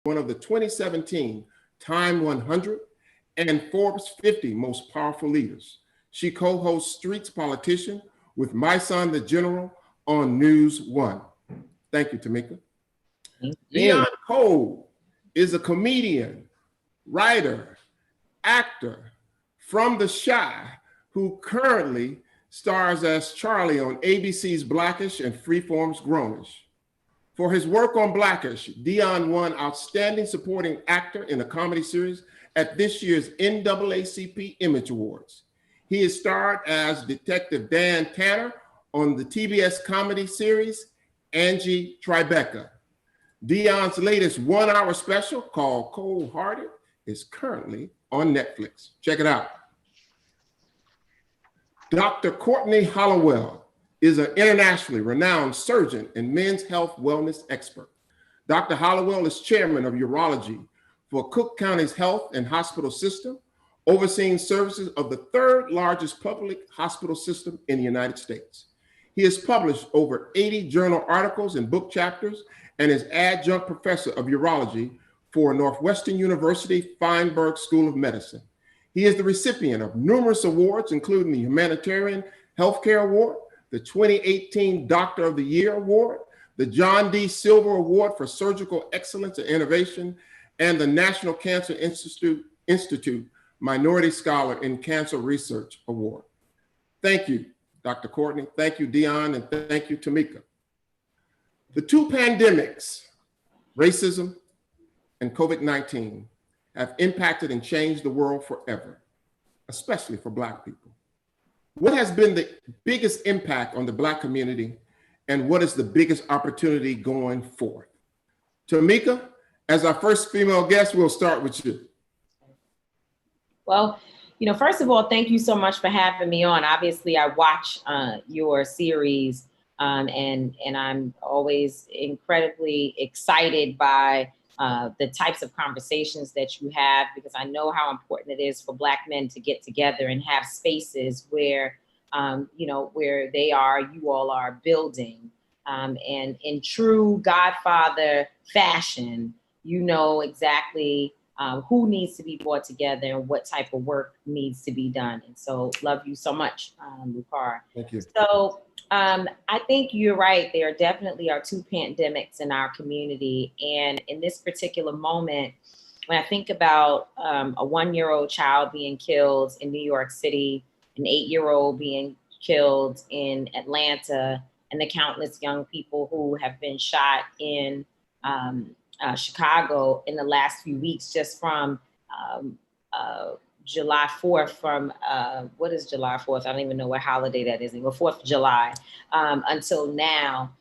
one of the 2017 Time 100 and Forbes 50 Most Powerful Leaders. She co-hosts Streets Politician with My Son the General on News One. Thank you, Tamika. Thank you. Deon Cole is a comedian, writer, actor from The Chi who currently stars as Charlie on ABC's Blackish and Freeform's Grownish. For his work on Blackish, Deon won Outstanding Supporting Actor in a Comedy Series at this year's NAACP Image Awards. He is starred as Detective Dan Tanner on the TBS comedy series Angie Tribeca. Deon's latest one-hour special called Cold Hearted is currently on Netflix. Check it out. Dr. Courtney Hollowell is an internationally renowned surgeon and men's health wellness expert. Dr. Hollowell is chairman of urology for Cook County's health and hospital system, overseeing services of the third largest public hospital system in the United States. He has published over 80 journal articles and book chapters and is adjunct professor of urology for Northwestern University Feinberg School of Medicine. He is the recipient of numerous awards, including the Humanitarian Healthcare Award, the 2018 Doctor of the Year Award, the John D. Silver Award for Surgical Excellence and Innovation, and the National Cancer Institute Minority Scholar in Cancer Research Award. Thank you, Dr. Courtney. Thank you, Deon, and thank you, Tamika. The two pandemics, racism and COVID-19, have impacted and changed the world forever, especially for Black people. What has been the biggest impact on the Black community, and what is the biggest opportunity going forward? Tamika, as our first female guest, we'll start with you. Well, first of all, thank you so much for having me on. Obviously, I watch your series, and I'm always incredibly excited by the types of conversations that you have, because I know how important it is for Black men to get together and have spaces where, where they are, you all are building. And in true Godfather fashion, you know exactly who needs to be brought together and what type of work needs to be done. And so love you so much, Lucar. Thank you. So I think you're right. There definitely are two pandemics in our community. And in this particular moment, when I think about a 1-year-old child being killed in New York City, an 8-year-old being killed in Atlanta, and the countless young people who have been shot in Chicago in the last few weeks, just from July 4th, from what is July 4th? I don't even know what holiday that is anymore, 4th of July, until now.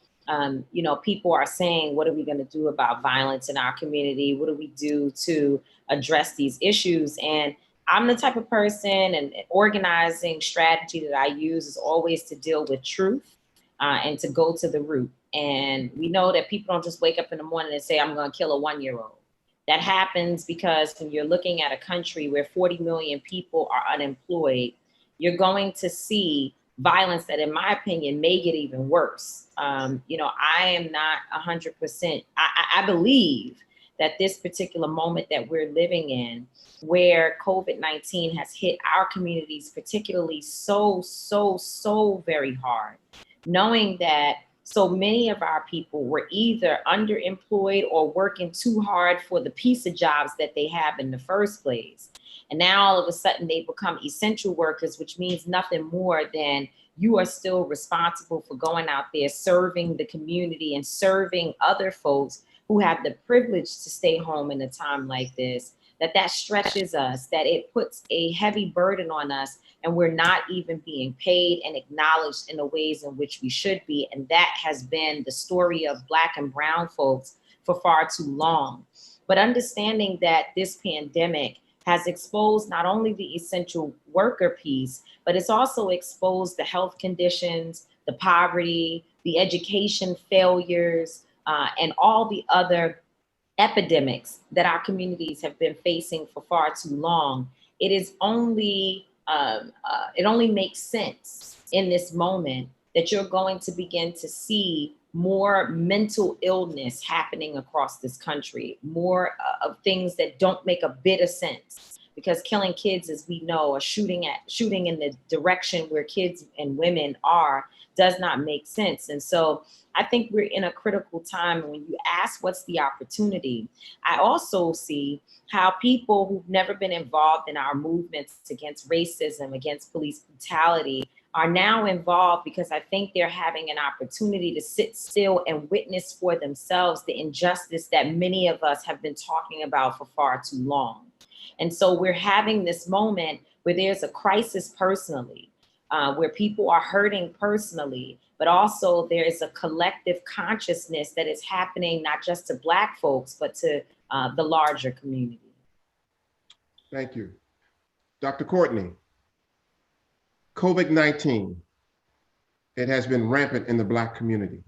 People are saying, what are we going to do about violence in our community? What do we do to address these issues? And I'm the type of person, and organizing strategy that I use is always to deal with truth and to go to the root. And we know that people don't just wake up in the morning and say, I'm going to kill a 1-year-old. That happens because when you're looking at a country where 40 million people are unemployed, you're going to see violence that, in my opinion, may get even worse. I am not 100%. I believe that this particular moment that we're living in, where COVID-19 has hit our communities particularly so very hard, knowing that so many of our people were either underemployed or working too hard for the piece of jobs that they have in the first place. And now all of a sudden they become essential workers, which means nothing more than you are still responsible for going out there, serving the community and serving other folks who have the privilege to stay home in a time like this, that stretches us, that it puts a heavy burden on us, and we're not even being paid and acknowledged in the ways in which we should be. And that has been the story of Black and brown folks for far too long. But understanding that this pandemic has exposed not only the essential worker piece, but it's also exposed the health conditions, the poverty, the education failures, and all the other epidemics that our communities have been facing for far too long. It is only it only makes sense in this moment that you're going to begin to see more mental illness happening across this country, more of things that don't make a bit of sense. Because killing kids, as we know, or shooting in the direction where kids and women are, does not make sense. And so I think we're in a critical time. And when you ask what's the opportunity, I also see how people who've never been involved in our movements against racism, against police brutality, are now involved, because I think they're having an opportunity to sit still and witness for themselves the injustice that many of us have been talking about for far too long. And so we're having this moment where there's a crisis personally, where people are hurting personally, but also there is a collective consciousness that is happening not just to Black folks, but to the larger community. Thank you. Dr. Courtney, COVID-19, it has been rampant in the Black community.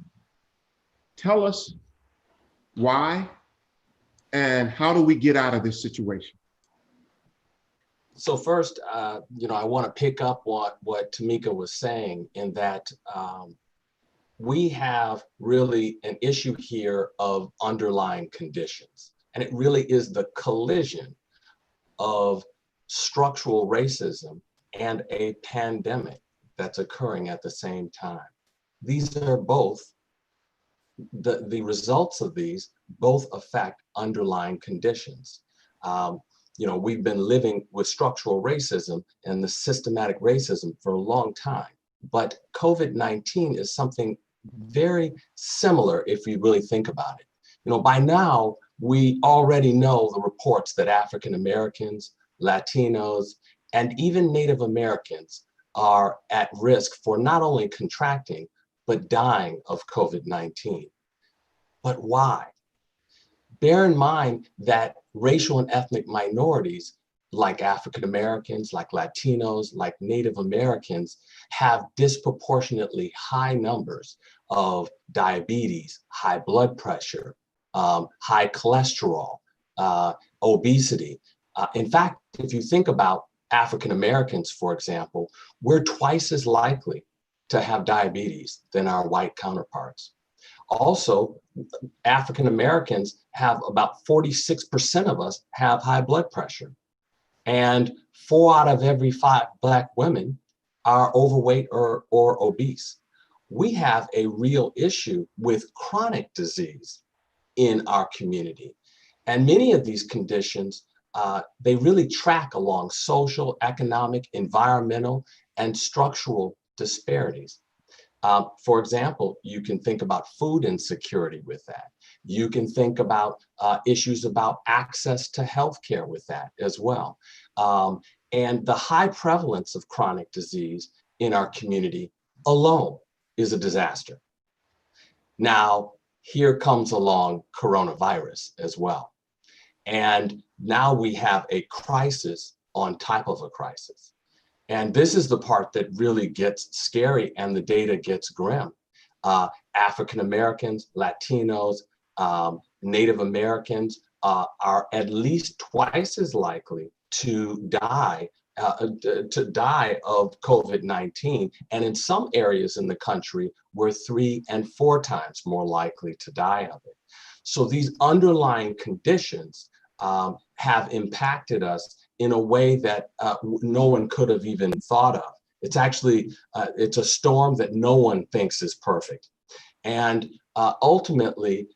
Tell us why and how do we get out of this situation? So first, I want to pick up what Tamika was saying, in that we have really an issue here of underlying conditions. And it really is the collision of structural racism and a pandemic that's occurring at the same time. These are both, the results of these both affect underlying conditions. We've been living with structural racism and the systematic racism for a long time, but COVID-19 is something very similar if you really think about it. By now, we already know the reports that African Americans, Latinos, and even Native Americans are at risk for not only contracting, but dying of COVID-19. But why? Bear in mind that racial and ethnic minorities, like African Americans, like Latinos, like Native Americans, have disproportionately high numbers of diabetes, high blood pressure, high cholesterol, obesity. In fact, if you think about African Americans, for example, we're twice as likely to have diabetes than our white counterparts. Also, African Americans have about 46% of us have high blood pressure. And 4 out of every 5 Black women are overweight or obese. We have a real issue with chronic disease in our community. And many of these conditions, they really track along social, economic, environmental, and structural disparities. For example, you can think about food insecurity with that. You can think about issues about access to healthcare with that as well. And the high prevalence of chronic disease in our community alone is a disaster. Now, here comes along coronavirus as well. And now we have a crisis on top of a crisis. And this is the part that really gets scary and the data gets grim. African Americans, Latinos, Native Americans are at least twice as likely to die of COVID-19. And in some areas in the country, we're 3 and 4 times more likely to die of it. So these underlying conditions have impacted us in a way that no one could have even thought of. It's actually, it's a storm that no one thinks is perfect. And ultimately,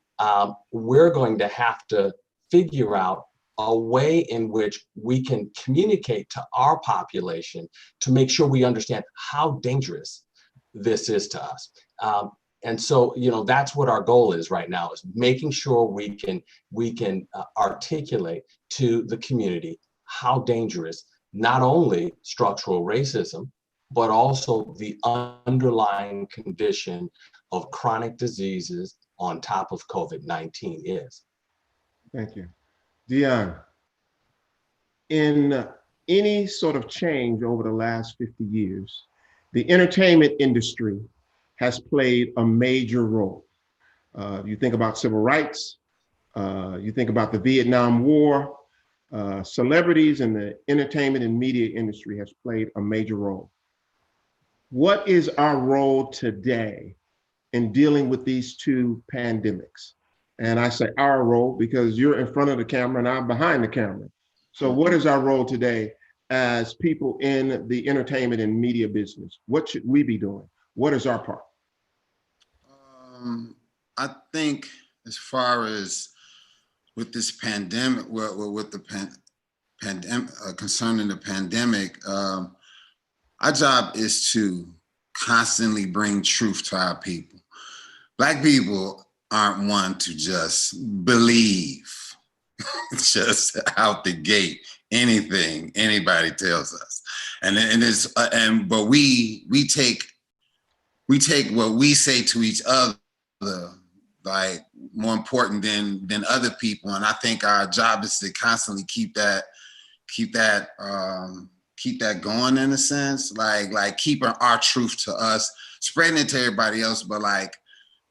we're going to have to figure out a way in which we can communicate to our population to make sure we understand how dangerous this is to us. And so, that's what our goal is right now, is making sure we can articulate to the community how dangerous not only structural racism, but also the underlying condition of chronic diseases on top of COVID-19 is. Thank you. Dion, in any sort of change over the last 50 years, the entertainment industry has played a major role. You think about civil rights, you think about the Vietnam War, celebrities in the entertainment and media industry has played a major role. What is our role today in dealing with these two pandemics? And I say our role because you're in front of the camera and I'm behind the camera. So what is our role today as people in the entertainment and media business? What should we be doing? What is our part? I think as far as with this pandemic, with the pandemic concerning the pandemic, our job is to constantly bring truth to our people. Black people aren't one to just believe just out the gate anything anybody tells us, but we take what we say to each other like more important than other people, and I think our job is to constantly keep that going in a sense, like keeping our truth to us, spreading it to everybody else, but like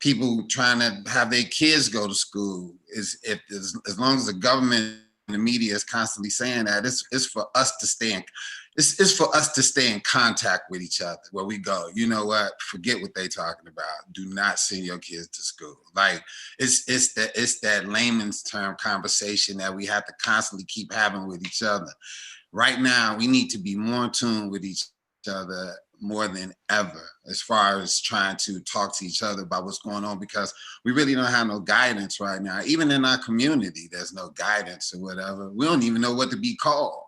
people trying to have their kids go to school is as long as the government and the media is constantly saying that, it's for us to stay in. It's for us to stay in contact with each other where we go. You know what? Forget what they talking about. Do not send your kids to school. Like it's that layman's term conversation that we have to constantly keep having with each other. Right now, we need to be more in tune with each other more than ever as far as trying to talk to each other about what's going on, because we really don't have no guidance right now. Even in our community, there's no guidance or whatever. We don't even know what to be called.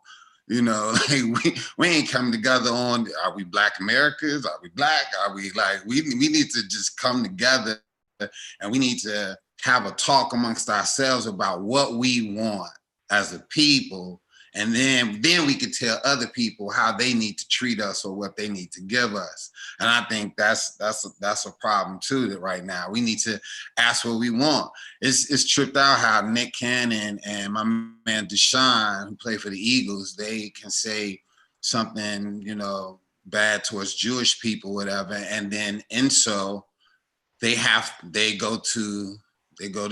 You know, like we ain't come together on, are we Black Americans? Are we Black? Are we like, we need to just come together and we need to have a talk amongst ourselves about what we want as a people. And then we could tell other people how they need to treat us or what they need to give us. And I think that's a problem too, that right now we need to ask what we want. It's tripped out how Nick Cannon and my man Deshaun, who play for the Eagles, they can say something, you know, bad towards Jewish people, whatever. And then they go to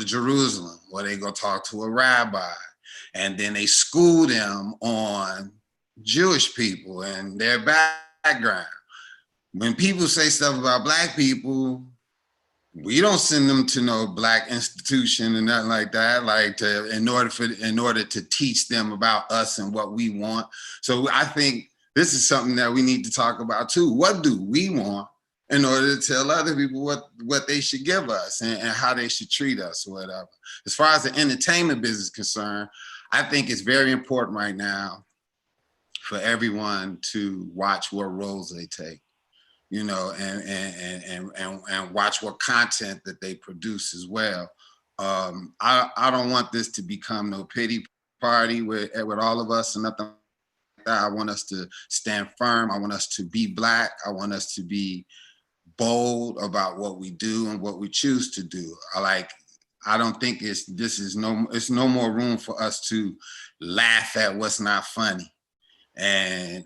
Jerusalem, or they go talk to a rabbi. And then they school them on Jewish people and their background. When people say stuff about Black people, we don't send them to no Black institution and nothing like that, like in order to teach them about us and what we want. So I think this is something that we need to talk about too. What do we want in order to tell other people what they should give us and how they should treat us or whatever. As far as the entertainment business is concerned, I think it's very important right now for everyone to watch what roles they take, you know, and watch what content that they produce as well. I don't want this to become no pity party with all of us and nothing like that. I want us to stand firm. I want us to be Black. I want us to be bold about what we do and what we choose to do. I don't think it's no more room for us to laugh at what's not funny and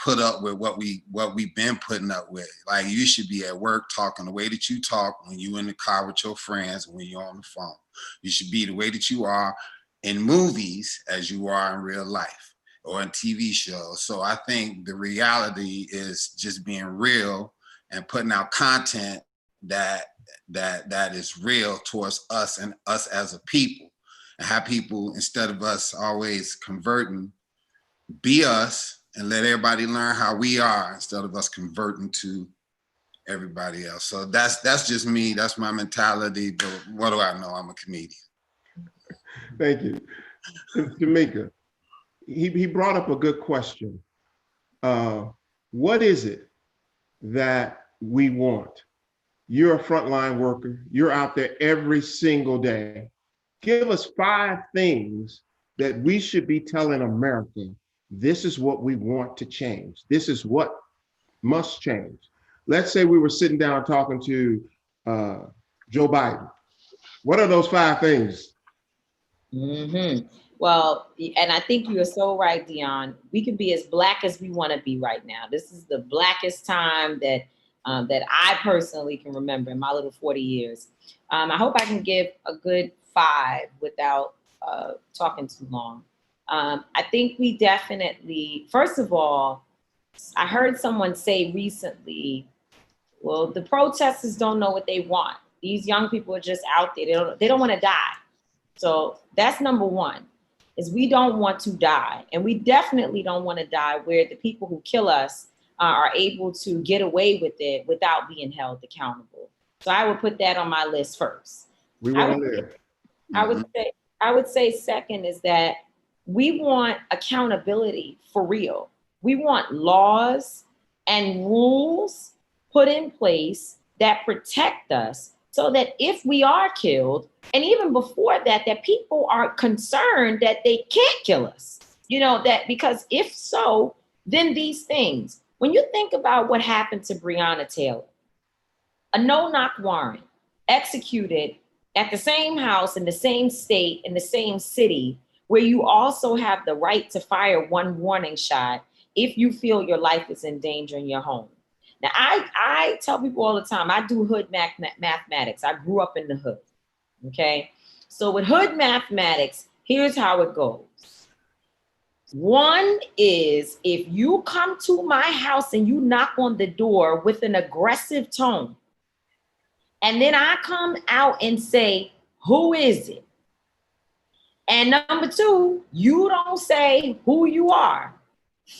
put up with what we've been putting up with. Like, you should be at work talking the way that you talk when you in the car with your friends, when you're on the phone. You should be the way that you are in movies as you are in real life or in TV shows. So I think the reality is just being real and putting out content that is real towards us and us as a people, and have people, instead of us always converting, be us and let everybody learn how we are instead of us converting to everybody else. So that's just me. That's my mentality. But what do I know? I'm a comedian. Thank you. Tamika, he brought up a good question. What is it that we want? You're a frontline worker. You're out there every single day. Give us 5 things that we should be telling America. This is what we want to change. This is what must change. Let's say we were sitting down talking to Joe Biden. What are those 5 things? Mm-hmm. Well, and I think you are so right, Dion. We can be as Black as we want to be right now. This is the Blackest time that I personally can remember in my little 40 years. I hope I can give a good 5 without talking too long. I think we definitely, first of all, I heard someone say recently, Well, the protesters don't know what they want. These young people are just out there. They don't want to die. So that's number one, is we don't want to die. And we definitely don't want to die where the people who kill us are able to get away with it without being held accountable. So I would put that on my list first. We want to live. I would say second is that we want accountability for real. We want laws and rules put in place that protect us so that if we are killed, and even before that, that people are concerned that they can't kill us. You know, that because if so, then these things, when you think about what happened to Breonna Taylor, a no-knock warrant executed at the same house in the same state in the same city, where you also have the right to fire one warning shot if you feel your life is in danger in your home. Now, I tell people all the time, I do hood mathematics. I grew up in the hood, okay? So with hood mathematics, here's how it goes. One is if you come to my house and you knock on the door with an aggressive tone, and then I come out and say, who is it? And number two, you don't say who you are.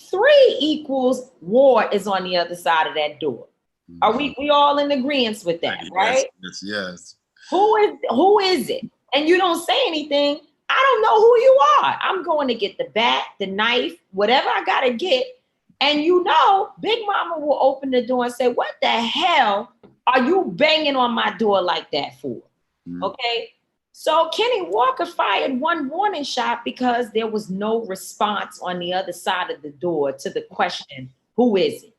3 equals war is on the other side of that door. Are we all in agreement with that, right? Yes. Who is it? And you don't say anything. I don't know who you are. I'm going to get the bat, the knife, whatever I got to get. And you know, Big Mama will open the door and say, what the hell are you banging on my door like that for? Okay. So Kenny Walker fired one warning shot because there was no response on the other side of the door to the question, who is it?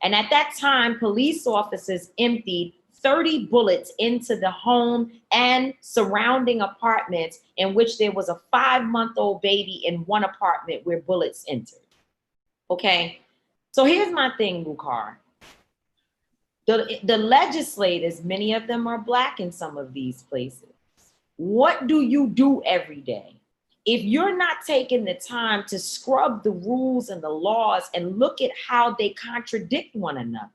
And at that time, police officers emptied 30 bullets into the home and surrounding apartments in which there was a 5-month-old baby in one apartment where bullets entered. Okay. So here's my thing, Bukhar. The legislators, many of them are Black in some of these places. What do you do every day? If you're not taking the time to scrub the rules and the laws and look at how they contradict one another,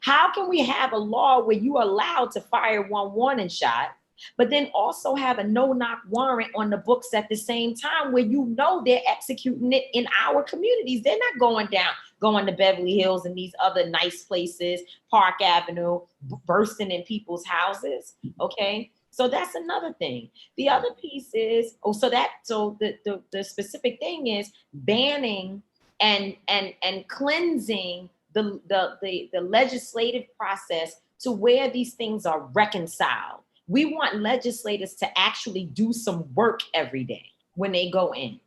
how can we have a law where you are allowed to fire one warning shot, but then also have a no-knock warrant on the books at the same time where you know they're executing it in our communities? They're not going to Beverly Hills and these other nice places, Park Avenue, bursting in people's houses, okay? So that's another thing. The other piece is, the specific thing is banning and cleansing the legislative process to where these things are reconciled. We want legislators to actually do some work every day when they go in.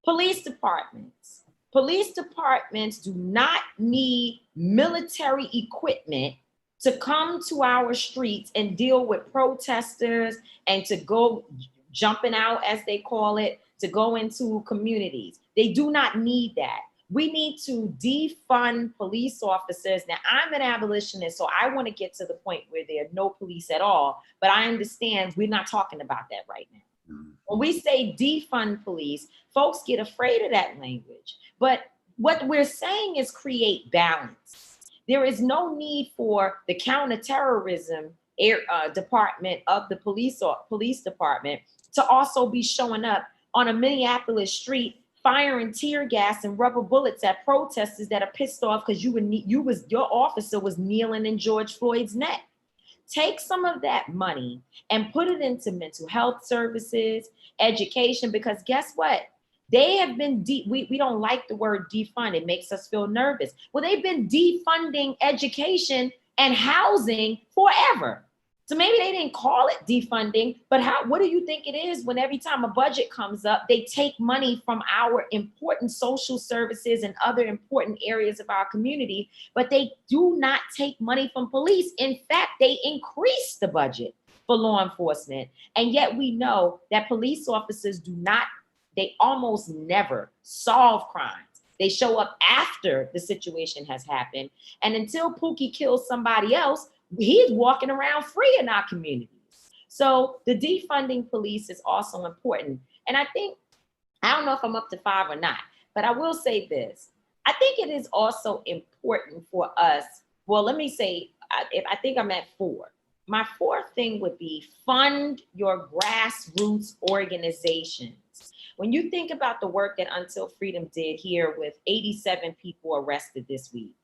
Police departments do not need military equipment to come to our streets and deal with protesters and to go jumping out, as they call it, to go into communities. They do not need that. We need to defund police officers. Now, I'm an abolitionist, so I want to get to the point where there are no police at all, but I understand we're not talking about that right now. When we say defund police, folks get afraid of that language. But what we're saying is create balance. There is no need for the counterterrorism department of the police department to also be showing up on a Minneapolis street, firing tear gas and rubber bullets at protesters that are pissed off because your officer was kneeling in George Floyd's neck. Take some of that money and put it into mental health services, education, because guess what? They have been, we don't like the word defund. It makes us feel nervous. Well, they've been defunding education and housing forever. So maybe they didn't call it defunding, but what do you think it is when every time a budget comes up, they take money from our important social services and other important areas of our community, but they do not take money from police. In fact, they increase the budget for law enforcement. And yet we know that police officers they almost never solve crimes. They show up after the situation has happened. And until Pookie kills somebody else, he's walking around free in our communities. So the defunding police is also important. And I don't know if I'm up to 5 or not, but I will say this. I think it is also important for us. Well, let me say, I think I'm at 4. My 4th thing would be fund your grassroots organizations. When you think about the work that Until Freedom did here with 87 people arrested this week,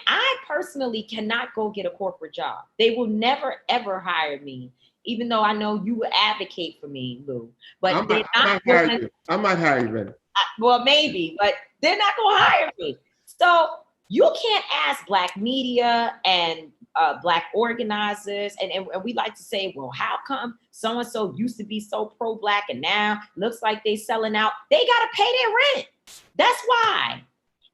I personally cannot go get a corporate job. They will never, ever hire me, even though I know you would advocate for me, Lou. But I might hire you, Betty. Well, maybe, but they're not going to hire me. So you can't ask Black media and Black organizers, and we like to say, well, how come so-and-so used to be so pro-Black and now looks like they selling out? They got to pay their rent. That's why.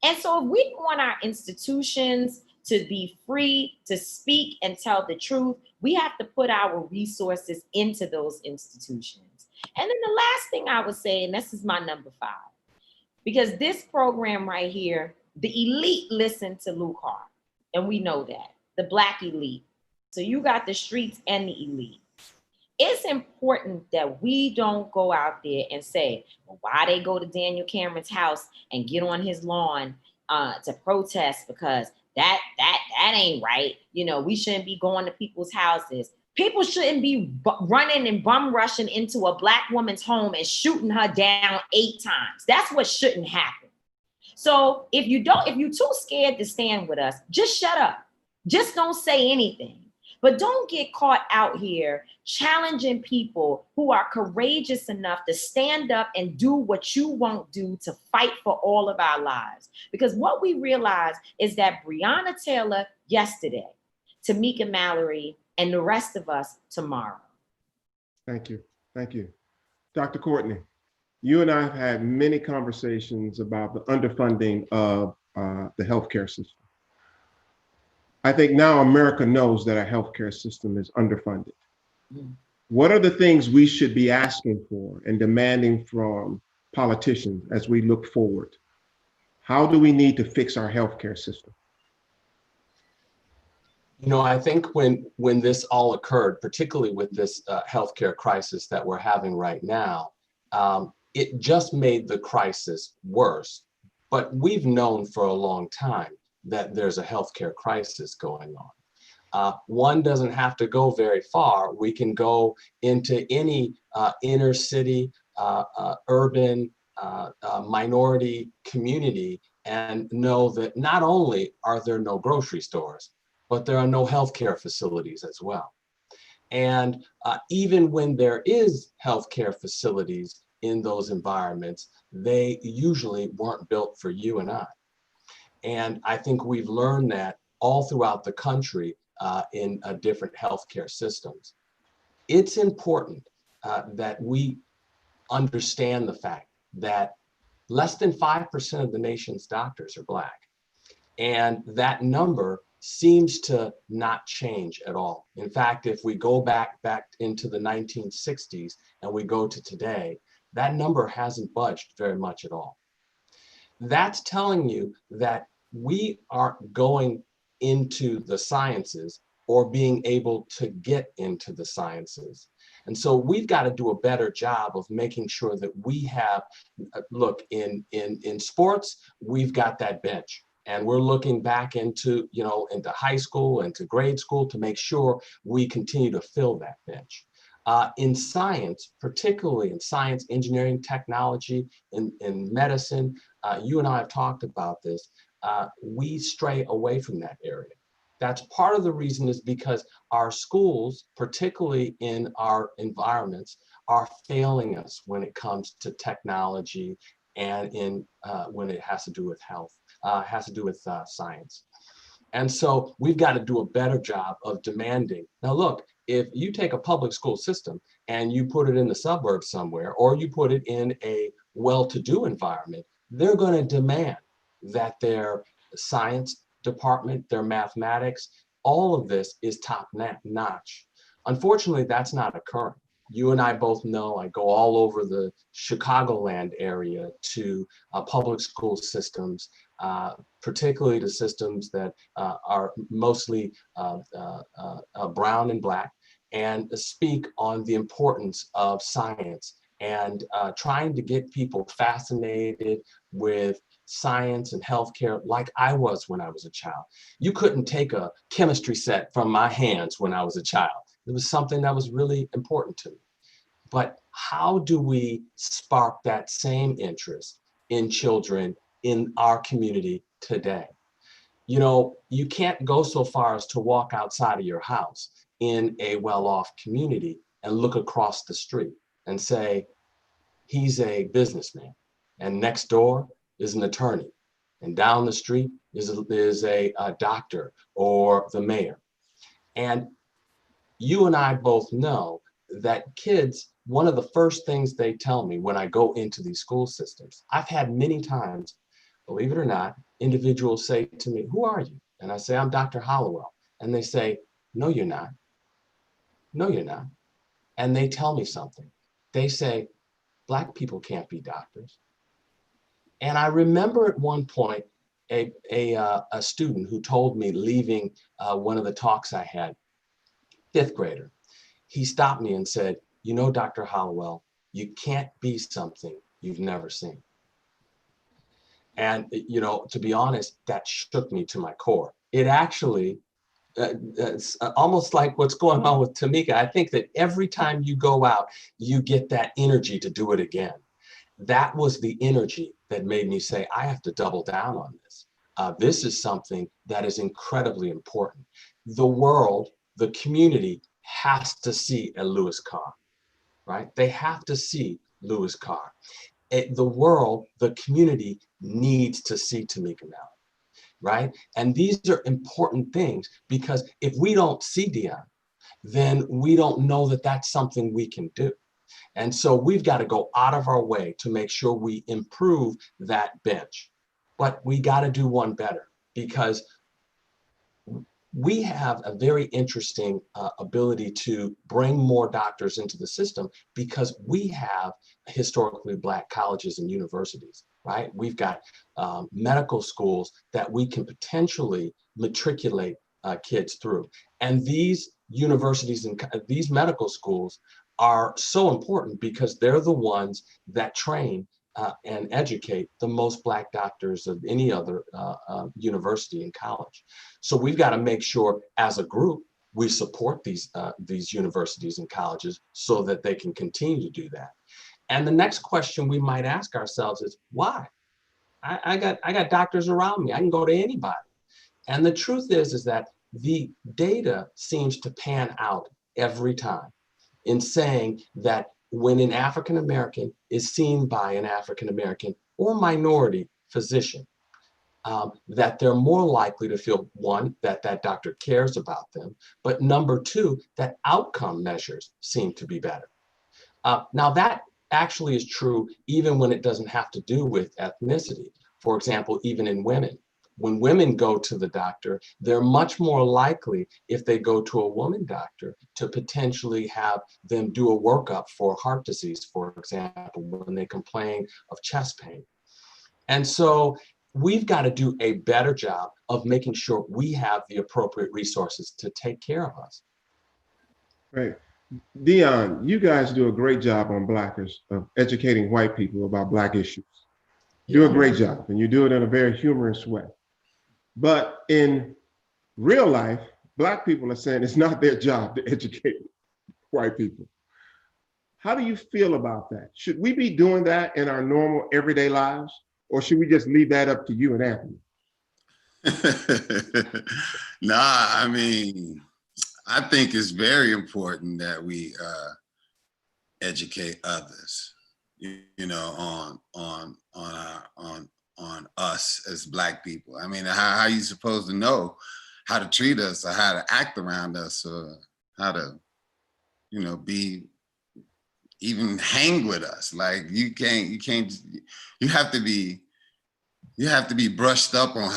And so if we want our institutions to be free to speak and tell the truth, we have to put our resources into those institutions. And then the last thing I would say, and this is my number 5, because this program right here, the elite listen to Luke Hart, and we know that, the Black elite. So you got the streets and the elite. It's important that we don't go out there and say, well, why they go to Daniel Cameron's house and get on his lawn to protest, because that ain't right. You know, we shouldn't be going to people's houses. People shouldn't be running and bum rushing into a Black woman's home and shooting her down 8 times. That's what shouldn't happen. So if you're too scared to stand with us, just shut up. Just don't say anything. But don't get caught out here challenging people who are courageous enough to stand up and do what you won't do to fight for all of our lives. Because what we realize is that Breonna Taylor yesterday, Tamika Mallory, and the rest of us tomorrow. Thank you. Thank you. Dr. Courtney, you and I have had many conversations about the underfunding of the healthcare system. I think now America knows that our healthcare system is underfunded. Mm. What are the things we should be asking for and demanding from politicians as we look forward? How do we need to fix our healthcare system? You know, I think when this all occurred, particularly with this healthcare crisis that we're having right now, it just made the crisis worse. But we've known for a long time that there's a healthcare crisis going on. One doesn't have to go very far. We can go into any inner city, urban, minority community and know that not only are there no grocery stores, but there are no healthcare facilities as well. And even when there is healthcare facilities in those environments, they usually weren't built for you and I. And I think we've learned that all throughout the country in different healthcare systems. It's important that we understand the fact that less than 5% of the nation's doctors are Black. And that number seems to not change at all. In fact, if we go back into the 1960s and we go to today, that number hasn't budged very much at all. That's telling you that we aren't going into the sciences or being able to get into the sciences. And so we've got to do a better job of making sure that we have, look, in sports, we've got that bench. And we're looking back into, into high school and to grade school to make sure we continue to fill that bench. In science, particularly in science, engineering, technology, in medicine, you and I have talked about this, we stray away from that area. That's part of the reason is because our schools, particularly in our environments, are failing us when it comes to technology and when it has to do with health, has to do with science. And so we've got to do a better job of demanding. Now look, if you take a public school system and you put it in the suburbs somewhere, or you put it in a well-to-do environment, they're going to demand that their science department, their mathematics, all of this is top-notch. Unfortunately, that's not occurring. You and I both know I go all over the Chicagoland area to public school systems, particularly the systems that are mostly brown and Black, and speak on the importance of science and trying to get people fascinated with science and healthcare like I was when I was a child. You couldn't take a chemistry set from my hands when I was a child. It was something that was really important to me. But how do we spark that same interest in children in our community today? You know, you can't go so far as to walk outside of your house in a well-off community and look across the street and say, he's a businessman, and next door is an attorney, and down the street is a doctor or the mayor. And you and I both know that kids, one of the first things they tell me when I go into these school systems, I've had many times, believe it or not, individuals say to me, "Who are you?" And I say, "I'm Dr. Hollowell." And they say, "No, you're not. No, you're not." And they tell me something. They say, "Black people can't be doctors." And I remember at one point, a student who told me, leaving one of the talks I had, fifth grader, he stopped me and said, "You know, Dr. Hollowell, you can't be something you've never seen." And, you know, to be honest, that shook me to my core. It actually, it's almost like what's going on with Tamika. I think that every time you go out, you get that energy to do it again. That was the energy that made me say, I have to double down on this. This is something that is incredibly important. The world, the community has to see a Lewis Carr, right? They have to see Lewis Carr. The world, the community needs to see Tamika Mallet, right? And these are important things because if we don't see Dion, then we don't know that that's something we can do. And so we've got to go out of our way to make sure we improve that bench. But we got to do one better because we have a very interesting ability to bring more doctors into the system because we have historically Black colleges and universities, right? We've got medical schools that we can potentially matriculate kids through. And these universities and these medical schools are so important because they're the ones that train and educate the most Black doctors of any other university and college. So we've got to make sure as a group, we support these universities and colleges so that they can continue to do that. And the next question we might ask ourselves is, why? I got doctors around me. I can go to anybody. And the truth is that the data seems to pan out every time in saying that when an African American is seen by an African American or minority physician, that they're more likely to feel, one, that that doctor cares about them, but number two, that outcome measures seem to be better. Now that actually is true even when it doesn't have to do with ethnicity. For example, even in women. When women go to the doctor, they're much more likely, if they go to a woman doctor, to potentially have them do a workup for heart disease, for example, when they complain of chest pain. And so we've got to do a better job of making sure we have the appropriate resources to take care of us. Right. Dion, you guys do a great job on Blackers of educating white people about Black issues. You do a great job, and you do it in a very humorous way. But in real life, Black people are saying it's not their job to educate white people. How do you feel about that? Should we be doing that in our normal everyday lives, or should we just leave that up to you and Anthony? Nah, I mean, I think it's very important that we educate others, you know, on us as Black people. I mean, how are you supposed to know how to treat us or how to act around us or how to, you know, even hang with us? Like you have to be brushed up on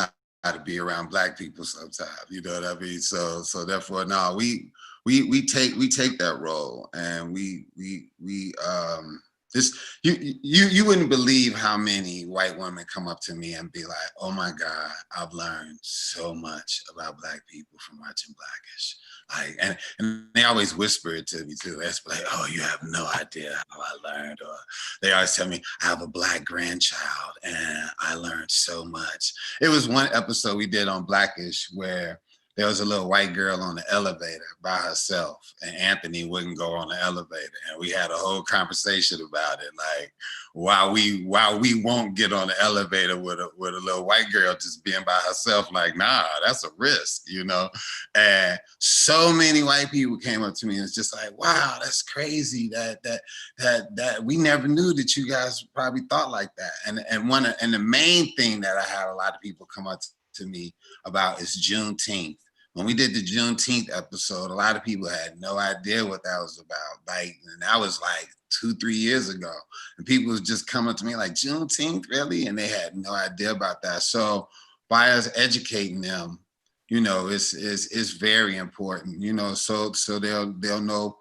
how to be around Black people sometimes, you know what I mean? So therefore, no, we take that role and we You wouldn't believe how many white women come up to me and be like, "Oh my God, I've learned so much about Black people from watching Blackish." Like, and they always whisper it to me too. They're like, "Oh, you have no idea how I learned," or they always tell me, "I have a Black grandchild and I learned so much." It was one episode we did on Blackish where there was a little white girl on the elevator by herself, and Anthony wouldn't go on the elevator. And we had a whole conversation about it, like why we won't get on the elevator with a little white girl just being by herself. Like, nah, that's a risk, you know. And so many white people came up to me and it's just like, wow, that's crazy. That we never knew that you guys probably thought like that. And the main thing that I had a lot of people come up to me about is Juneteenth. When we did the Juneteenth episode, a lot of people had no idea what that was about. Like, and that was like 2-3 years ago. And people was just coming to me like, Juneteenth, really? And they had no idea about that. So by us educating them, you know, it's very important, you know, so they'll know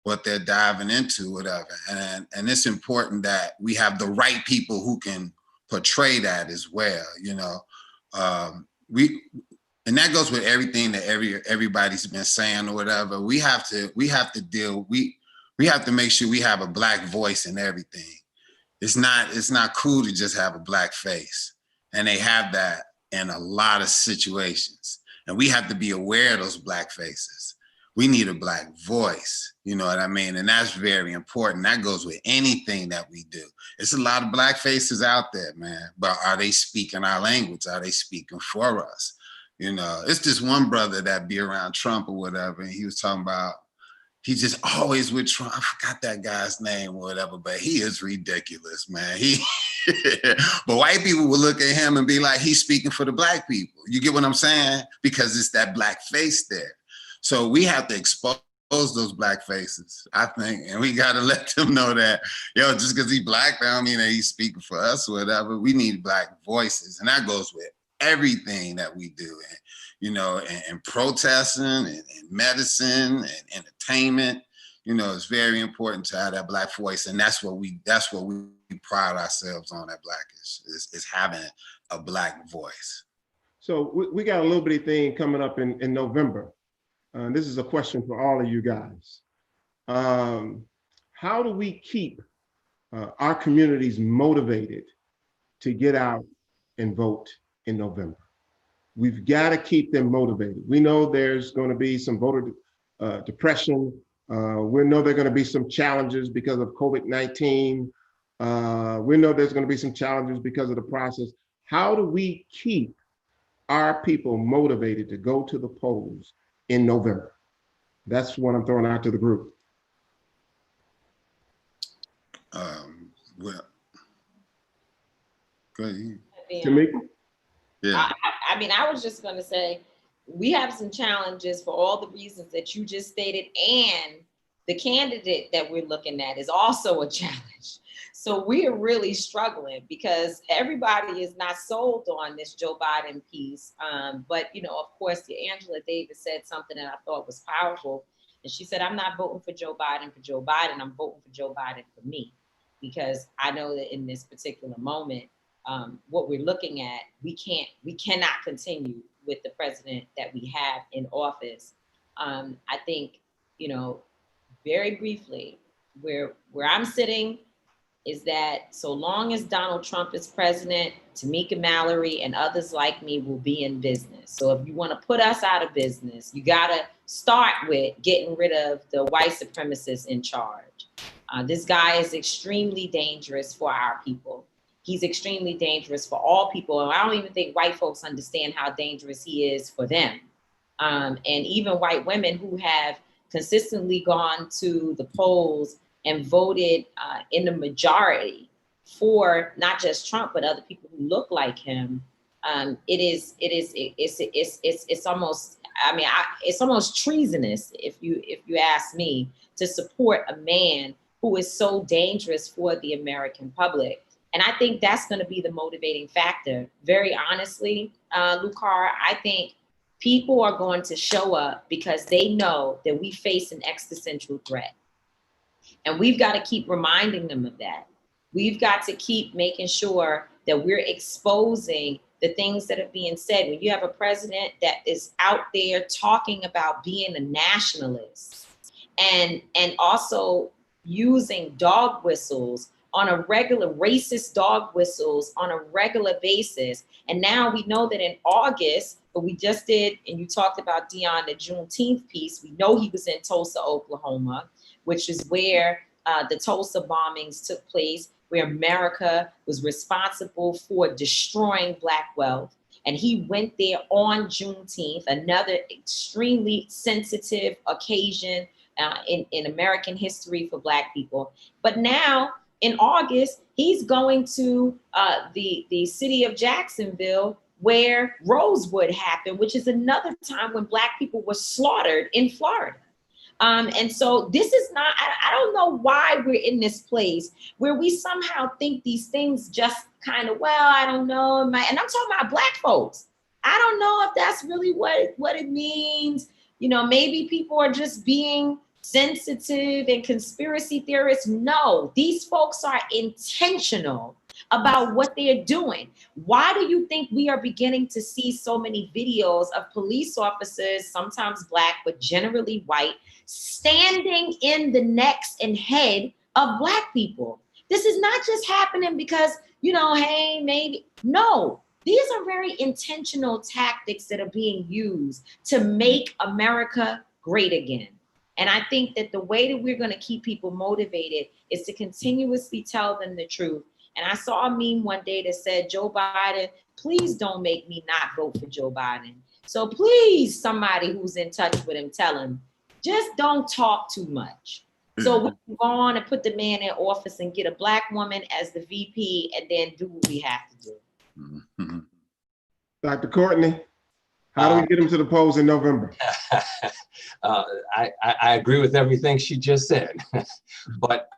what they're diving into, whatever. And it's important that we have the right people who can portray that as well, you know. And that goes with everything that everybody's been saying or whatever. We have to make sure we have a Black voice in everything. It's not cool to just have a Black face. And they have that in a lot of situations. And we have to be aware of those Black faces. We need a Black voice, you know what I mean? And that's very important. That goes with anything that we do. It's a lot of Black faces out there, man. But are they speaking our language? Are they speaking for us? You know, it's this one brother that be around Trump or whatever, and he was talking about, he's just always with Trump. I forgot that guy's name or whatever, but he is ridiculous, man. But white people will look at him and be like, he's speaking for the Black people. You get what I'm saying? Because it's that Black face there. So we have to expose those Black faces, I think, and we got to let them know that, yo, just because he's Black, that don't mean that he's speaking for us or whatever. We need Black voices, and that goes with everything that we do, and you know, and protesting and medicine and entertainment. You know, it's very important to have that Black voice, and that's what we pride ourselves on at Blackish is having a Black voice. So we got a little bitty thing coming up in November. This is a question for all of you guys. How do we keep our communities motivated to get out and vote in November? We've got to keep them motivated. We know there's going to be some voter depression. We know there are going to be some challenges because of COVID-19. We know there's going to be some challenges because of the process. How do we keep our people motivated to go to the polls in November? That's what I'm throwing out to the group. Well, go ahead. Tamika? Yeah. I mean, I was just going to say, we have some challenges for all the reasons that you just stated, and the candidate that we're looking at is also a challenge. So we are really struggling because everybody is not sold on this Joe Biden piece. But, you know, of course, Angela Davis said something that I thought was powerful. And she said, I'm not voting for Joe Biden. I'm voting for Joe Biden for me, because I know that in this particular moment, what we're looking at, we cannot continue with the president that we have in office. I think, you know, very briefly, where I'm sitting is that so long as Donald Trump is president, Tamika Mallory and others like me will be in business. So if you want to put us out of business, you got to start with getting rid of the white supremacists in charge. This guy is extremely dangerous for our people. He's extremely dangerous for all people. And I don't even think white folks understand how dangerous he is for them. And even white women who have consistently gone to the polls and voted in the majority for not just Trump, but other people who look like him. It's almost, I mean, it's almost treasonous, if you ask me, to support a man who is so dangerous for the American public. And I think that's going to be the motivating factor. Very honestly, Lucar, I think people are going to show up because they know that we face an existential threat. And we've got to keep reminding them of that. We've got to keep making sure that we're exposing the things that are being said. When you have a president that is out there talking about being a nationalist and also using dog whistles on a regular, racist dog whistles on a regular basis. And now we know that in August, but we just did, and you talked about Dion, the Juneteenth piece, we know he was in Tulsa, Oklahoma, which is where the Tulsa bombings took place, where America was responsible for destroying Black wealth. And he went there on Juneteenth, another extremely sensitive occasion in American history for Black people. But now in August, he's going to the city of Jacksonville, where Rosewood happened, which is another time when Black people were slaughtered in Florida. And so this is not, I don't know why we're in this place where we somehow think these things just kind of, well, I don't know. And I'm talking about Black folks. I don't know if that's really what it means. You know, maybe people are just being sensitive and conspiracy theorists. No, these folks are intentional about what they're doing. Why do you think we are beginning to see so many videos of police officers, sometimes Black, but generally white, standing in the necks and head of Black people? This is not just happening because, you know, hey, maybe. No, these are very intentional tactics that are being used to make America great again. And I think that the way that we're going to keep people motivated is to continuously tell them the truth. And I saw a meme one day that said, Joe Biden, please don't make me not vote for Joe Biden. So please, somebody who's in touch with him, tell him, just don't talk too much. So we can go on and put the man in office and get a Black woman as the VP and then do what we have to do. Dr. Courtney, how do we get him to the polls in November? I agree with everything she just said, but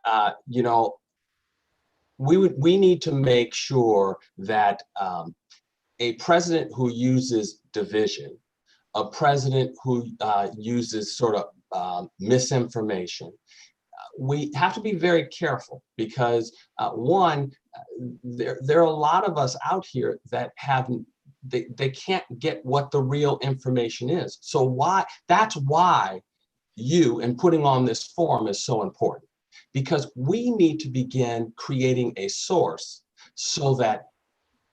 you know, we need to make sure that a president who uses division, a president who uses sort of misinformation, we have to be very careful because one, there are a lot of us out here that they can't get what the real information is. So that's why you and putting on this forum is so important, because we need to begin creating a source so that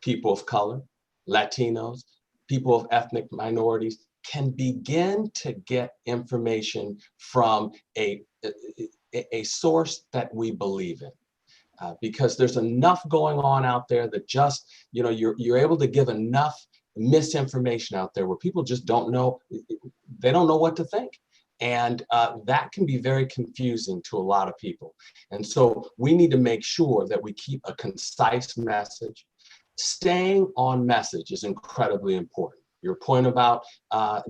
people of color, Latinos, people of ethnic minorities can begin to get information from a source that we believe in. Because there's enough going on out there that just, you know, you're able to give enough misinformation out there where people just don't know, they don't know what to think. And that can be very confusing to a lot of people. And so we need to make sure that we keep a concise message. Staying on message is incredibly important. Your point about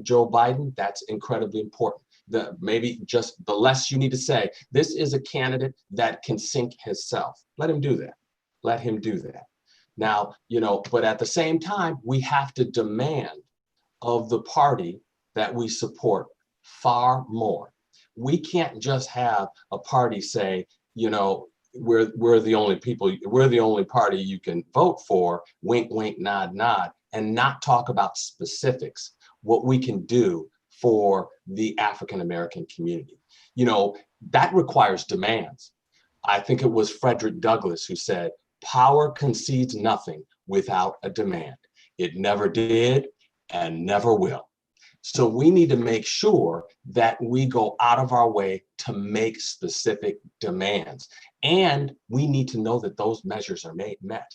Joe Biden, that's incredibly important. Maybe just the less you need to say, this is a candidate that can sink himself. Let him do that. Let him do that. Now, you know, but at the same time, we have to demand of the party that we support far more. We can't just have a party say, you know, we're the only people, we're the only party you can vote for, wink, wink, nod, nod, and not talk about specifics, what we can do for the African-American community. You know, that requires demands. I think it was Frederick Douglass who said, power concedes nothing without a demand. It never did and never will. So we need to make sure that we go out of our way to make specific demands. And we need to know that those measures are met.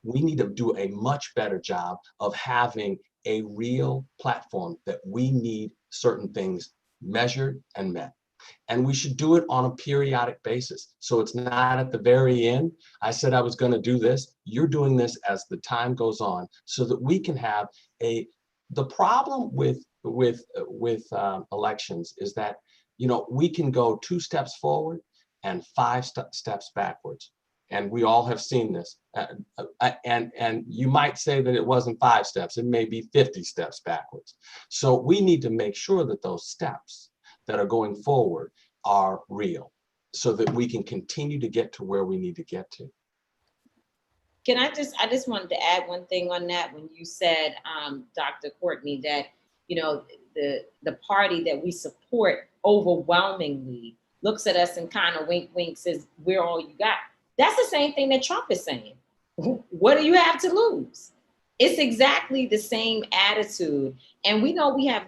We need to do a much better job of having a real platform that we need certain things measured and met. And we should do it on a periodic basis. So it's not at the very end, I said I was going to do this. You're doing this as the time goes on so that we can have the problem with elections is that, you know, we can go 2 steps forward and 5 steps backwards. And we all have seen this. And you might say that it wasn't 5 steps, it may be 50 steps backwards. So we need to make sure that those steps that are going forward are real. so that we can continue to get to where we need to get to. I just wanted to add one thing on that. When you said, Dr. Courtney, that, you know, the party that we support overwhelmingly looks at us and kind of wink, wink, says, we're all you got. That's the same thing that Trump is saying. What do you have to lose? It's exactly the same attitude. And we know we have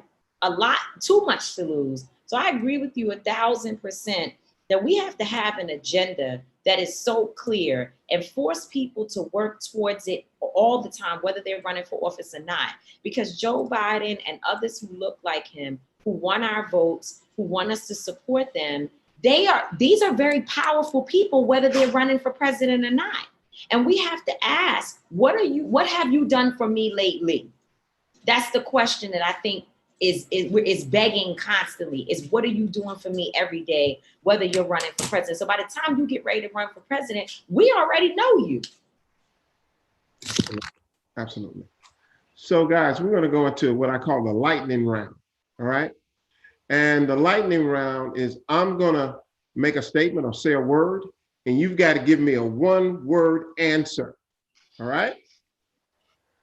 too much to lose. So I agree with you 1,000% that we have to have an agenda that is so clear and force people to work towards it all the time, whether they're running for office or not. Because Joe Biden and others who look like him, who want our votes, who want us to support them, these are very powerful people, whether they're running for president or not. And we have to ask, what have you done for me lately? That's the question that I think is begging constantly, is what are you doing for me every day, whether you're running for president? So by the time you get ready to run for president, we already know you. Absolutely. So guys, we're going to go into what I call the lightning round. All right. And the lightning round is I'm going to make a statement or say a word, and you've got to give me a one-word answer. All right.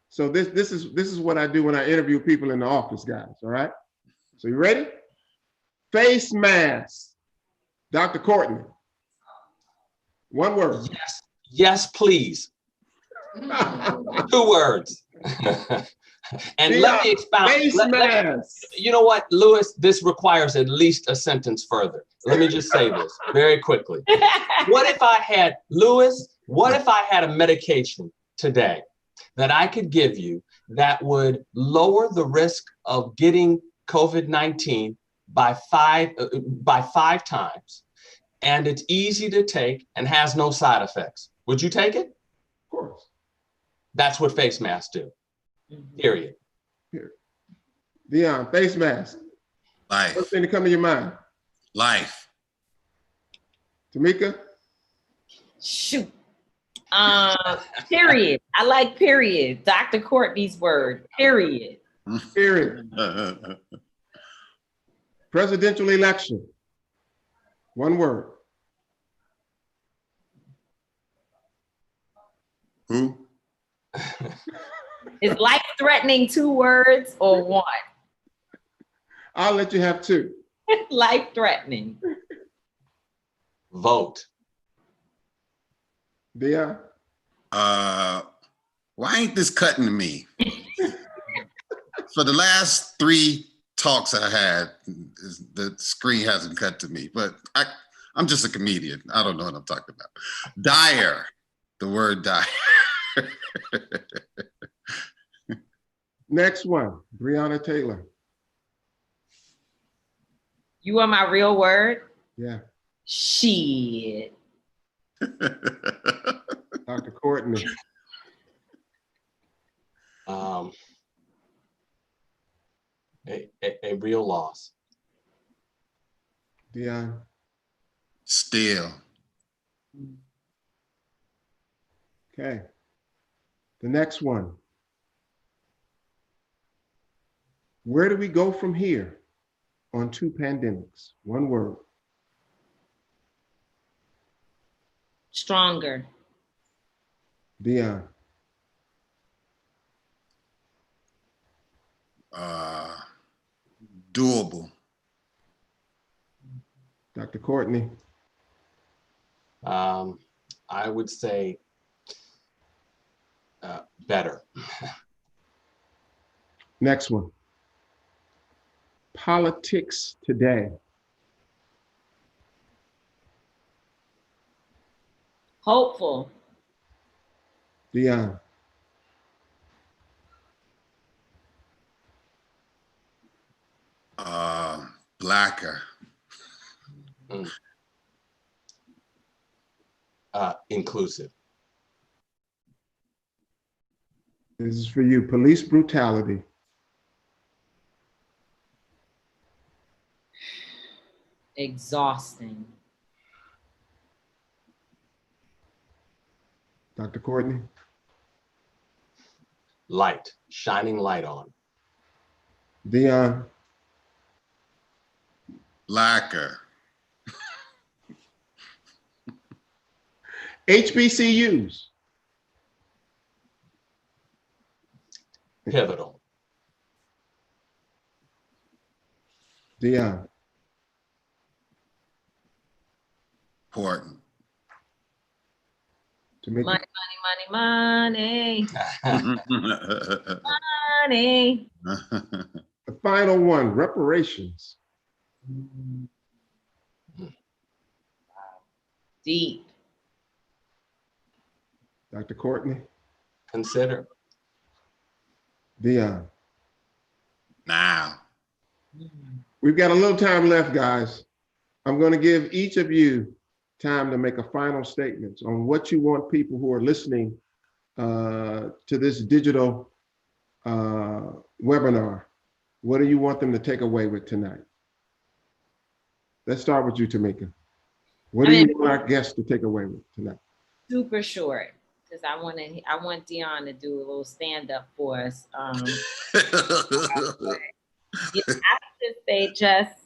So this is what I do when I interview people in the office, guys. All right. So you ready? Face mask. Dr. Courtney. One word. Yes. Yes, please. 2 words. And let me expound. Face mask. You know what, Lewis? This requires at least a sentence further. Let me just say this very quickly. What if I had, Lewis, what if I had a medication today that I could give you that would lower the risk of getting COVID-19 by five times, and it's easy to take and has no side effects? Would you take it? Of course. That's what face masks do. Period. Dion, face mask. Life. First thing to come to your mind. Life. Tamika? Shoot. Period. I like period. Dr. Courtney's word. Period. Period. Presidential election. One word. Who? Is life threatening 2 words or 1? I'll let you have 2. Life threatening. Vote. Dion? Why ain't this cutting to me? For the last 3 talks I had, the screen hasn't cut to me, but I'm just a comedian. I don't know what I'm talking about. Dire, the word dire. Next one, Breonna Taylor. You want my real word? Yeah. Shit. Dr. Courtney. A real loss. Dion. Still. Okay. The next one. Where do we go from here on 2 pandemics? One word. Stronger. Dion. Doable. Dr. Courtney. I would say better. Next one. Politics today. Hopeful. Dion. Blacker. Inclusive. This is for you. Police brutality. Exhausting. Dr. Courtney. Light. Shining light on. Dion. Blacker. HBCUs. Pivotal. Dion. Important. Tamika. Money, money, money, money. The final one, reparations. Deep. Dr. Courtney. Consider. Dion. Now. We've got a little time left, guys. I'm going to give each of you time to make a final statement on what you want people who are listening to this digital webinar. What do you want them to take away with tonight? Let's start with you, Tamika. What do you want our guests to take away with tonight? Super short, because I want Dion to do a little stand up for us. You have to say, just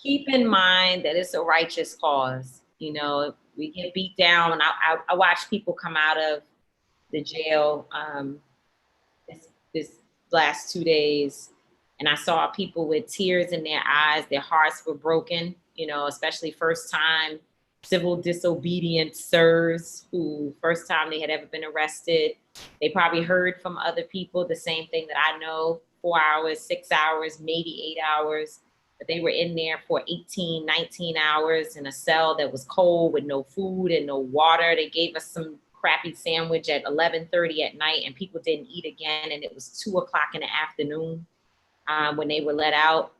keep in mind that it's a righteous cause. You know, we get beat down. I watch people come out of the jail this last 2 days, and I saw people with tears in their eyes. Their hearts were broken, you know, especially first time civil disobedience sirs who first time they had ever been arrested. They probably heard from other people the same thing that I know, 4 hours, 6 hours, maybe 8 hours, but they were in there for 18, 19 hours in a cell that was cold with no food and no water. They gave us some crappy sandwich at 11:30 at night, and people didn't eat again. And it was 2 o'clock in the afternoon when they were let out.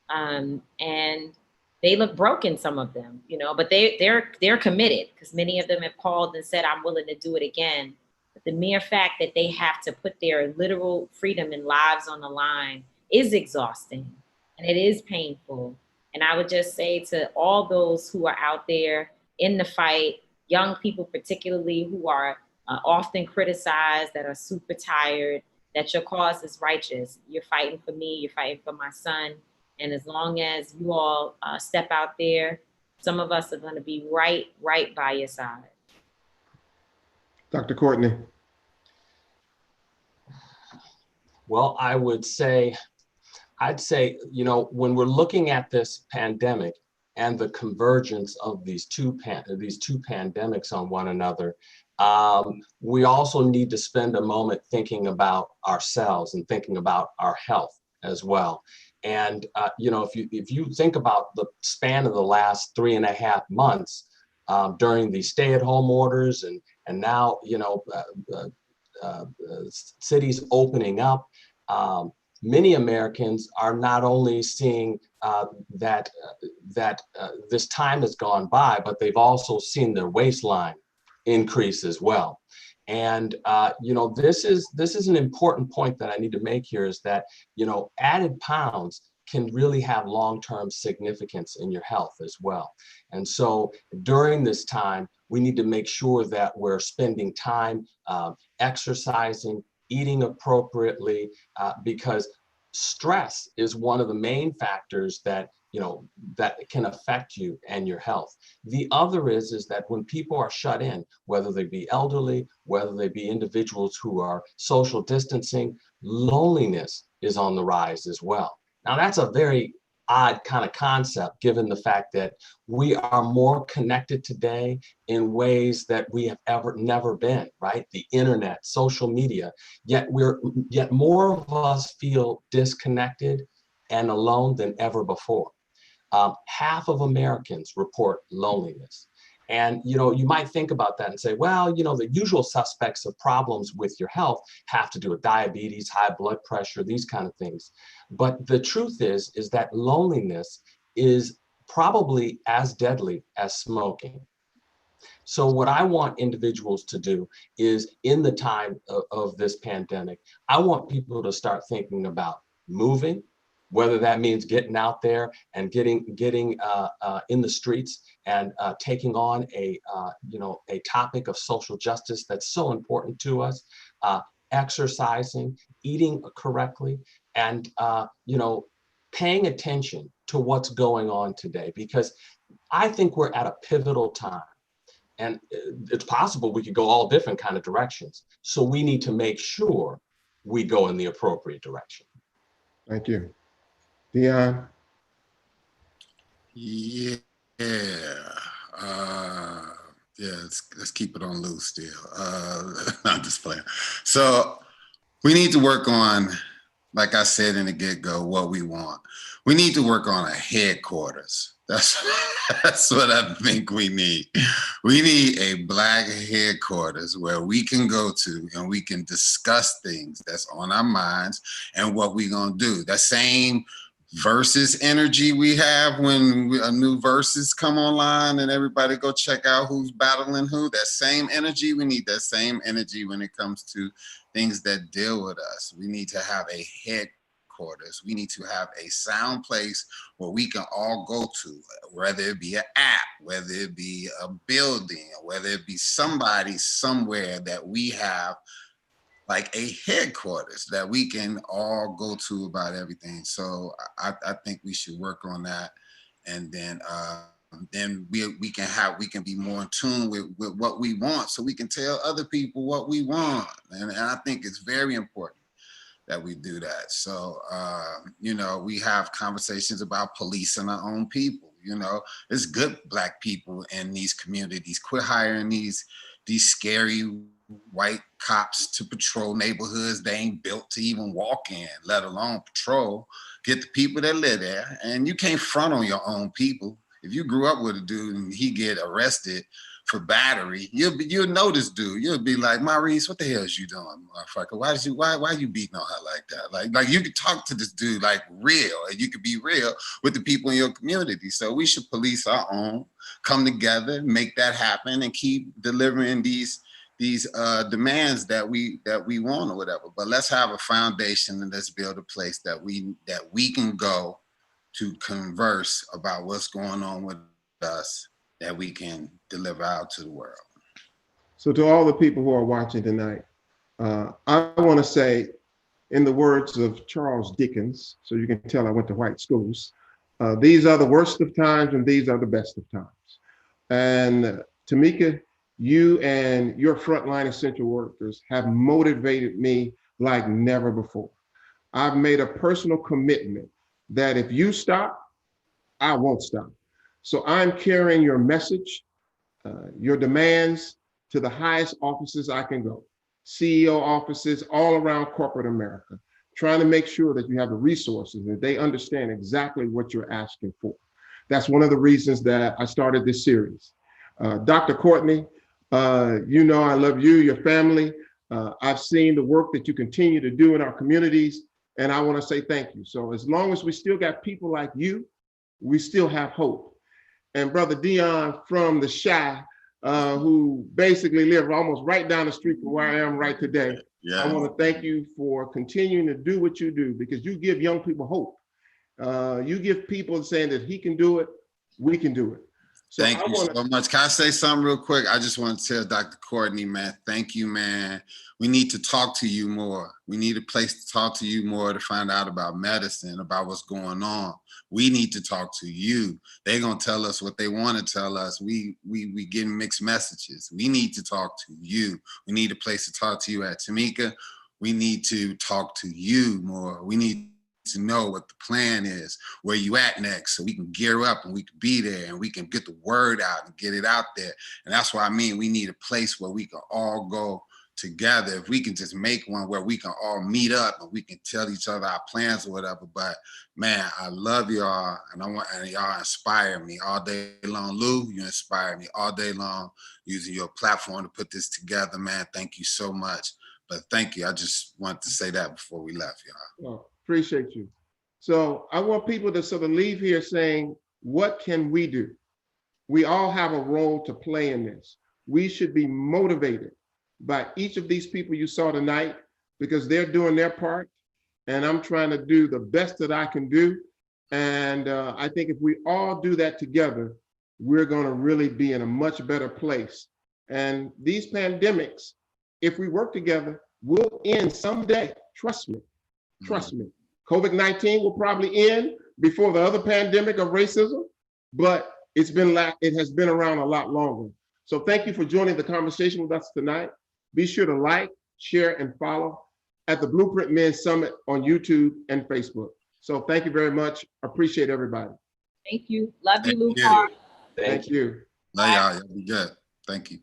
And they look broken, some of them, you know, but they're committed, because many of them have called and said, I'm willing to do it again. But the mere fact that they have to put their literal freedom and lives on the line is exhausting, and it is painful. And I would just say to all those who are out there in the fight, young people particularly, who are often criticized, that are super tired, that your cause is righteous. You're fighting for me, you're fighting for my son. And as long as you all step out there, some of us are going to be right by your side. Dr. Courtney. Well, I'd say, you know, when we're looking at this pandemic and the convergence of these two pandemics on one another, we also need to spend a moment thinking about ourselves and thinking about our health as well. And you know, if you think about the span of the last 3.5 months during the stay-at-home orders, and now, you know, cities opening up, many Americans are not only seeing that this time has gone by, but they've also seen their waistline increase as well. And you know, this is an important point that I need to make here, is that, you know, added pounds can really have long-term significance in your health as well. And so during this time, we need to make sure that we're spending time exercising, eating appropriately, because stress is one of the main factors that, you know, that can affect you and your health. The other is that when people are shut in, whether they be elderly, whether they be individuals who are social distancing, loneliness is on the rise as well. Now, that's a very odd kind of concept, given the fact that we are more connected today in ways that we have never been, right? The internet, social media, yet more of us feel disconnected and alone than ever before. Half of Americans report loneliness. And, you know, you might think about that and say, well, you know, the usual suspects of problems with your health have to do with diabetes, high blood pressure, these kind of things. But the truth is that loneliness is probably as deadly as smoking. So what I want individuals to do is, in the time of this pandemic, I want people to start thinking about moving, whether that means getting out there and getting in the streets and taking on a topic of social justice that's so important to us, exercising, eating correctly, and you know, paying attention to what's going on today, because I think we're at a pivotal time. And it's possible we could go all different kind of directions. So we need to make sure we go in the appropriate direction. Thank you. Dion? Yeah. Yeah, let's keep it on loose still. I'm just playing. So we need to work on, like I said in the get-go, what we want. We need to work on a headquarters. That's what I think we need. We need a Black headquarters where we can go to and we can discuss things that's on our minds and what we're gonna do. That same versus energy we have when a new verses come online and everybody go check out who's battling who, that same energy, we need that same energy when it comes to things that deal with us. We need to have a headquarters. We need to have a sound place where we can all go to, whether it be an app, whether it be a building, or whether it be somebody somewhere that we have like a headquarters that we can all go to about everything. So I think we should work on that, and then we can be more in tune with what we want, so we can tell other people what we want, and I think it's very important that we do that. So you know, we have conversations about policing our own people. You know, there's good Black people in these communities. Quit hiring these scary white cops to patrol neighborhoods they ain't built to even walk in, let alone patrol. Get the people that live there, and you can't front on your own people. If you grew up with a dude and he get arrested for battery, you'll know this dude. You'll be like, Maurice, what the hell is you doing, motherfucker? Why you beating on her like that? Like you could talk to this dude like real, and you could be real with the people in your community. So we should police our own, come together, make that happen, and keep delivering these demands that we want or whatever. But let's have a foundation and let's build a place that we can go to converse about what's going on with us, that we can deliver out to the world. So to all the people who are watching tonight, I want to say, in the words of Charles Dickens, so you can tell I went to white schools, these are the worst of times and these are the best of times. And Tamika, you and your frontline essential workers have motivated me like never before. I've made a personal commitment that if you stop, I won't stop. So I'm carrying your message, your demands to the highest offices I can go, CEO offices all around corporate America, trying to make sure that you have the resources, that they understand exactly what you're asking for. That's one of the reasons that I started this series. Dr. Courtney, you know I love you, your family. I've seen the work that you continue to do in our communities, and I want to say thank you. So as long as we still got people like you, we still have hope. And Brother Dion from the Chi, who basically live almost right down the street from where I am right today. Yeah. I want to thank you for continuing to do what you do, because you give young people hope. You give people saying that he can do it, we can do it. So thank you so much. Can I say something real quick? I just want to tell Dr. Courtney, man, thank you, man. We need to talk to you more. We need a place to talk to you more to find out about medicine, about what's going on. We need to talk to you. They're going to tell us what they want to tell us. We getting mixed messages. We need to talk to you. We need a place to talk to you at. Tamika, we need to talk to you more. We need to know what the plan is, where you at next, so we can gear up and we can be there and we can get the word out and get it out there. And that's what I mean. We need a place where we can all go together. If we can just make one where we can all meet up and we can tell each other our plans or whatever. But man, I love y'all, and y'all inspire me all day long. Lou, you inspire me all day long using your platform to put this together, man. Thank you so much. But thank you. I just wanted to say that before we left, y'all. Oh, appreciate you. So I want people to sort of leave here saying, what can we do? We all have a role to play in this. We should be motivated by each of these people you saw tonight, because they're doing their part, and I'm trying to do the best that I can do. And I think if we all do that together, we're going to really be in a much better place. And these pandemics, if we work together, will end someday. Trust me. Trust me. COVID-19 will probably end before the other pandemic of racism, but it has been around a lot longer. So thank you for joining the conversation with us tonight. Be sure to like, share, and follow at the Blueprint Men Summit on YouTube and Facebook. So thank you very much. Appreciate everybody. Thank you. Love you, Thank Luke. you. Thank you. Love y'all. Y'all be good. Thank you.